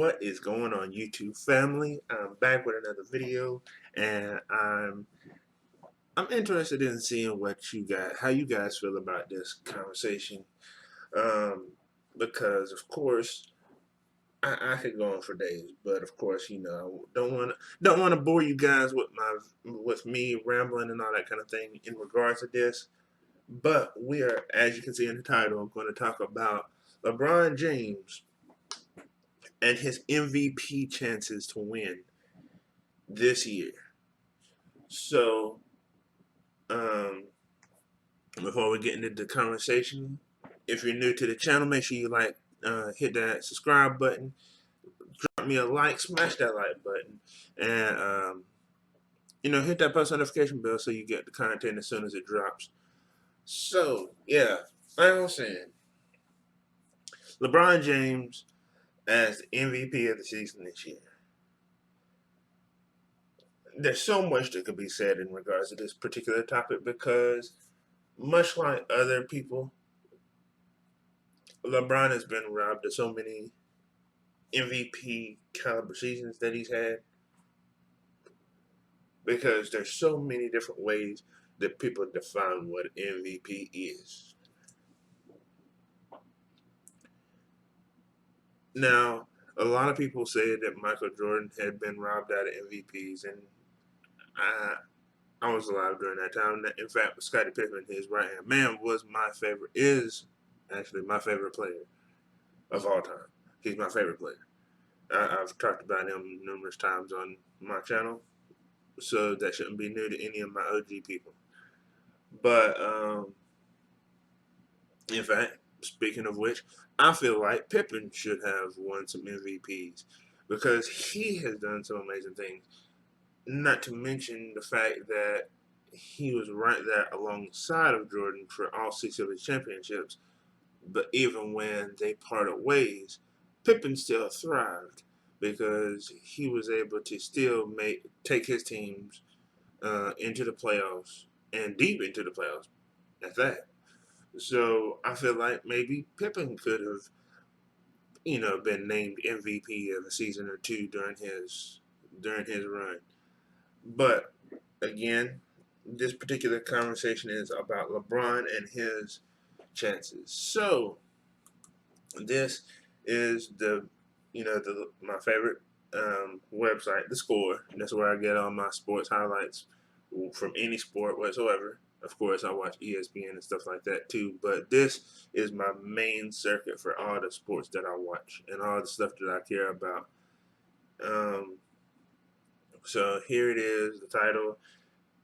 What is going on, YouTube family? I'm back with another video, and I'm interested in seeing how you guys feel about this conversation. Um, because of course I could go on for days, but of course I don't want to bore you guys with me rambling and all that kind of thing in regards to this. But we are, as you can see in the title, going to talk about LeBron James and his MVP chances to win this year. So, um, before we get into the conversation, if you're new to the channel, make sure you hit that subscribe button, drop me a like, smash that like button, and hit that post notification bell so you get the content as soon as it drops. So, yeah, like I was saying, LeBron James as the MVP of the season this year. There's so much that could be said in regards to this particular topic because, much like other people, LeBron has been robbed of so many MVP caliber seasons that he's had because there's so many different ways that people define what MVP is. Now, a lot of people say that Michael Jordan had been robbed out of MVPs, and I I was alive during that time. In fact, Scottie Pippen, his right hand man, is actually my favorite player of all time. He's my favorite player. I've talked about him numerous times on my channel, so that shouldn't be new to any of my OG people. But in fact, speaking of which, I feel like Pippen should have won some MVPs because he has done some amazing things. Not to mention the fact that he was right there alongside of Jordan for all six of his championships. But even when they parted ways, Pippen still thrived because he was able to still take his teams into the playoffs and deep into the playoffs at that. So I feel like maybe Pippen could have, been named MVP of a season or two during his run. But again, this particular conversation is about LeBron and his chances. So this is my favorite website, The Score. That's where I get all my sports highlights from any sport whatsoever. Of course, I watch ESPN and stuff like that too. But this is my main circuit for all the sports that I watch and all the stuff that I care about. Um, so here it is, the title: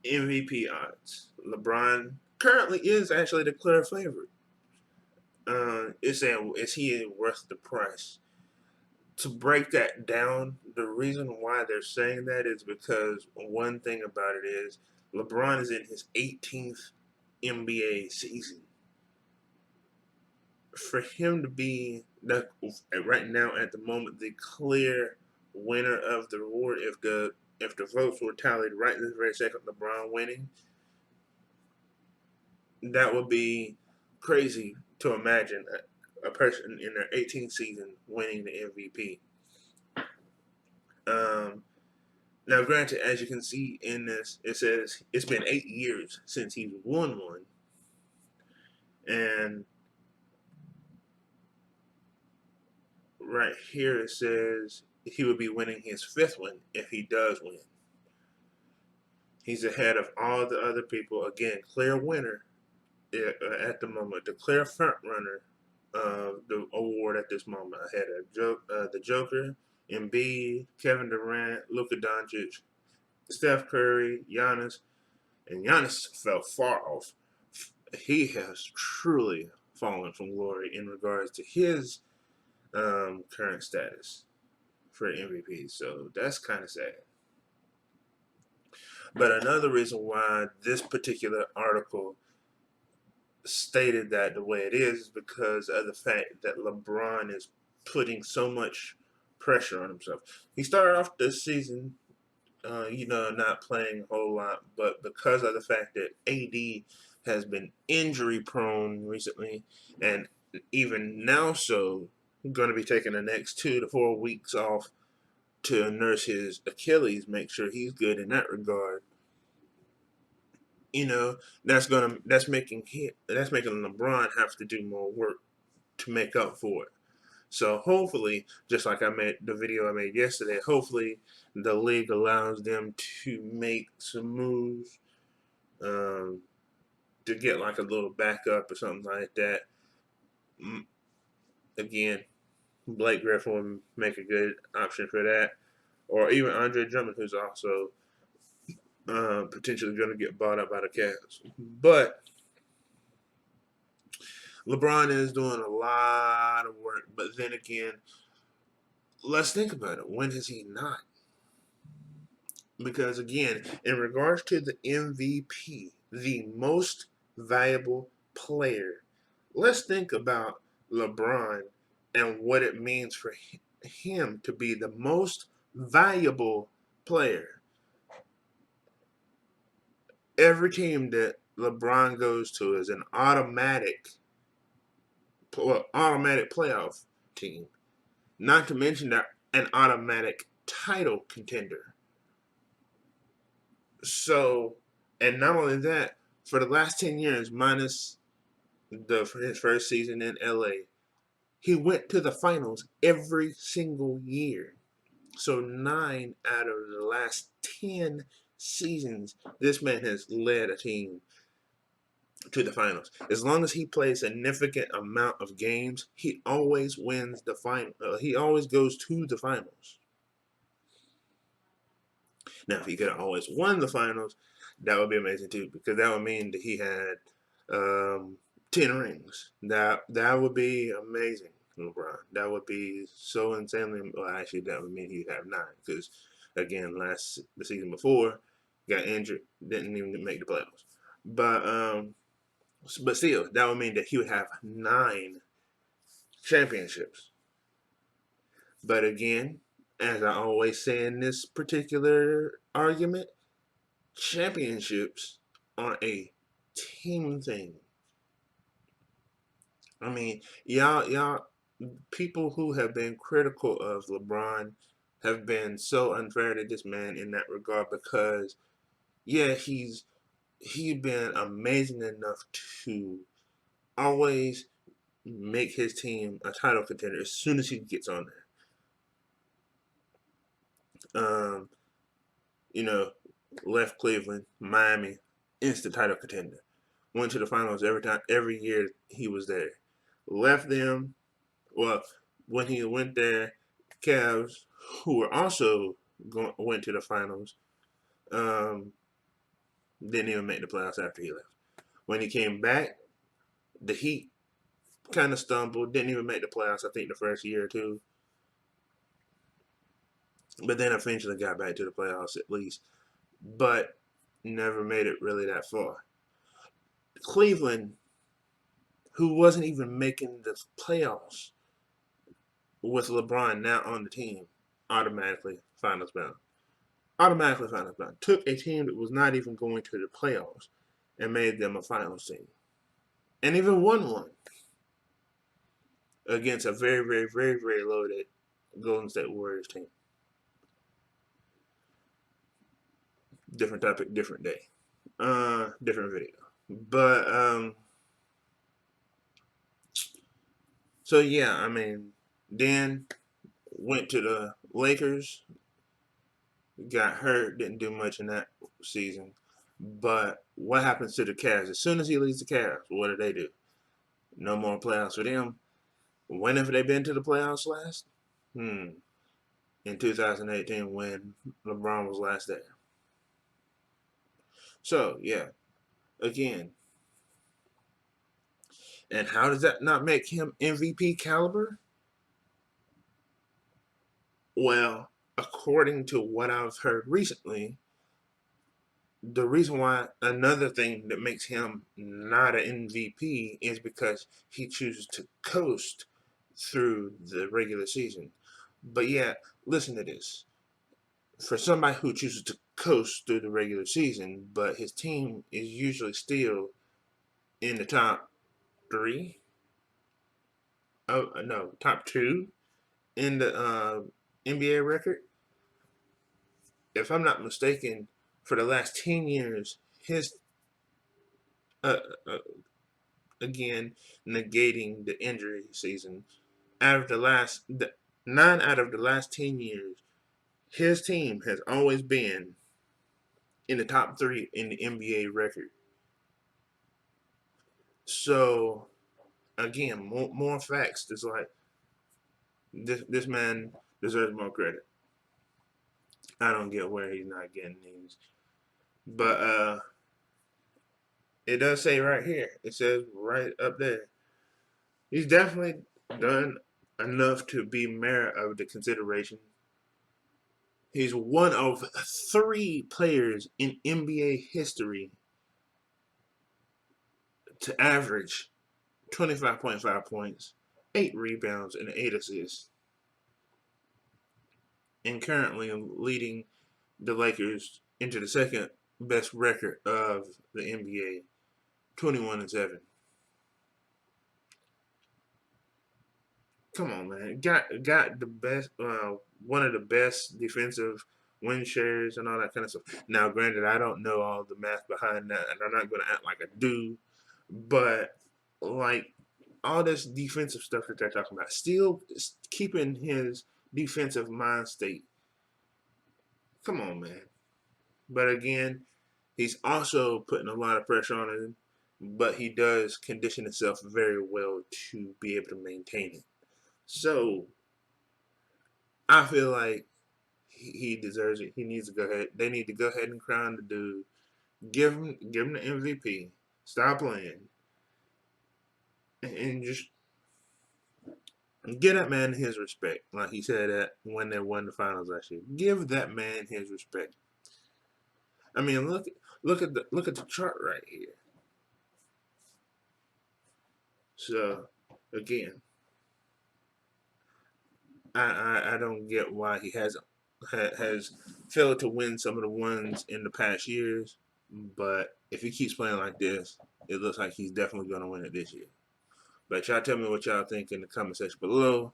MVP odds. LeBron currently is actually the clear favorite. It's saying, is he worth the price? To break that down, the reason why they're saying that is because one thing about it is LeBron is in his 18th NBA season. For him to be right now at the moment the clear winner of the award, if the votes were tallied right this very second, LeBron winning, that would be crazy to imagine a person in their 18th season winning the MVP. Now, granted, as you can see in this, it says it's been 8 years since he's won one, and right here it says he would be winning his fifth one if he does win. He's ahead of all the other people. Again, clear winner at the moment, the clear front runner of the award at this moment, ahead of the Joker, Embiid, Kevin Durant, Luka Doncic, Steph Curry, Giannis, and Giannis fell far off. He has truly fallen from glory in regards to his current status for MVP. So that's kind of sad. But another reason why this particular article stated that the way it is because of the fact that LeBron is putting so much pressure on himself. He started off this season, not playing a whole lot, but because of the fact that AD has been injury prone recently, and even now so going to be taking the next 2 to 4 weeks off to nurse his Achilles, make sure he's good in that regard. You know, that's making LeBron have to do more work to make up for it. So hopefully, just like I made the video I made yesterday, hopefully the league allows them to make some moves um, to get like a little backup or something like that. Again, Blake Griffin would make a good option for that, or even Andre Drummond, who's also potentially going to get bought up by the Cavs. But LeBron is doing a lot of work. But then again, let's think about it. When has he not? Because again, in regards to the MVP, the most valuable player, let's think about LeBron and what it means for him to be the most valuable player. Every team that LeBron goes to is an automatic playoff team. Not to mention they're an automatic title contender. So, and not only that, for the last 10 years, minus his first season in LA, he went to the finals every single year. So, 9 out of the last 10 seasons, this man has led a team to the finals. As long as he plays a significant amount of games, he always wins the final. He always goes to the finals. Now, if he could have always won the finals, that would be amazing too, because that would mean that he had 10 rings. That would be amazing, LeBron. That would be so insanely. Well, actually, that would mean he'd have 9, because again, the season before, got injured, didn't even make the playoffs. But still, that would mean that he would have 9 championships. But again, as I always say in this particular argument, championships are a team thing. I mean, y'all, people who have been critical of LeBron have been so unfair to this man in that regard, because yeah, he's been amazing enough to always make his team a title contender as soon as he gets on there. You know, left Cleveland, Miami, instant title contender. Went to the finals every year he was there. Left them. Well, when he went there, Cavs, who were also went to the finals, um, didn't even make the playoffs after he left. When he came back, the Heat kind of stumbled, didn't even make the playoffs. I think the first year or two, but then eventually got back to the playoffs at least, but never made it really that far. Cleveland, who wasn't even making the playoffs, with LeBron now on the team, automatically finals bound. Automatically finals bound. Took a team that was not even going to the playoffs and made them a finals team. And even won one against a very, very, very, very loaded Golden State Warriors team. Different topic, different day. Different video. But so yeah, I mean, then went to the Lakers, got hurt, didn't do much in that season. But what happens to the Cavs? As soon as he leaves the Cavs, what do? No more playoffs for them. When have they been to the playoffs last? In 2018, when LeBron was last there. So, yeah, again. And how does that not make him MVP caliber? Well, according to what I've heard recently, the reason why, another thing that makes him not an MVP is because he chooses to coast through the regular season. But yeah, listen to this. For somebody who chooses to coast through the regular season, but his team is usually still in the top 3, no, top two in the NBA record. If I'm not mistaken, for the last 10 years, his uh, uh, again negating the injury season. Out of the last 9 out of the last 10 years, his team has always been in the top three in the NBA record. So again, more facts. It's like this man deserves more credit. I don't get where he's not getting these, but it does say right here. It says right up there. He's definitely done enough to be merit of the consideration. He's one of three players in NBA history to average 25.5 points, 8 rebounds, and 8 assists, and currently leading the Lakers into the second best record of the NBA, 21-7. Come on, man. Got the best, one of the best defensive win shares and all that kind of stuff. Now, granted, I don't know all the math behind that, and I'm not going to act like I do, but like all this defensive stuff that they're talking about, still keeping his defensive mind state. Come on, man. But again, he's also putting a lot of pressure on him, but he does condition himself very well to be able to maintain it. So I feel like he deserves it. He needs to go ahead. They need to go ahead and crown the dude. Give him the MVP. Stop playing and just give that man his respect. Like he said that when they won the finals last year. Give that man his respect. I mean, look at the chart right here. So again, I don't get why he has failed to win some of the ones in the past years. But if he keeps playing like this, it looks like he's definitely going to win it this year. But y'all tell me what y'all think in the comment section below.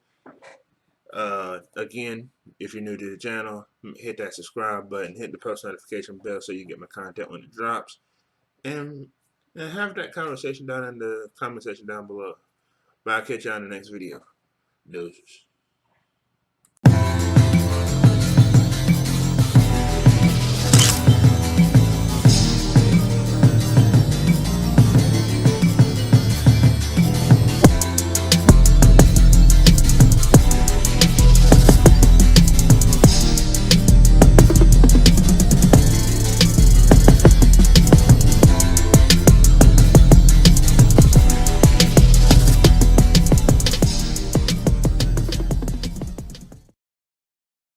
Again, if you're new to the channel, hit that subscribe button, hit the post notification bell so you get my content when it drops, and have that conversation down in the comment section down below. But I'll catch y'all in the next video. Doses.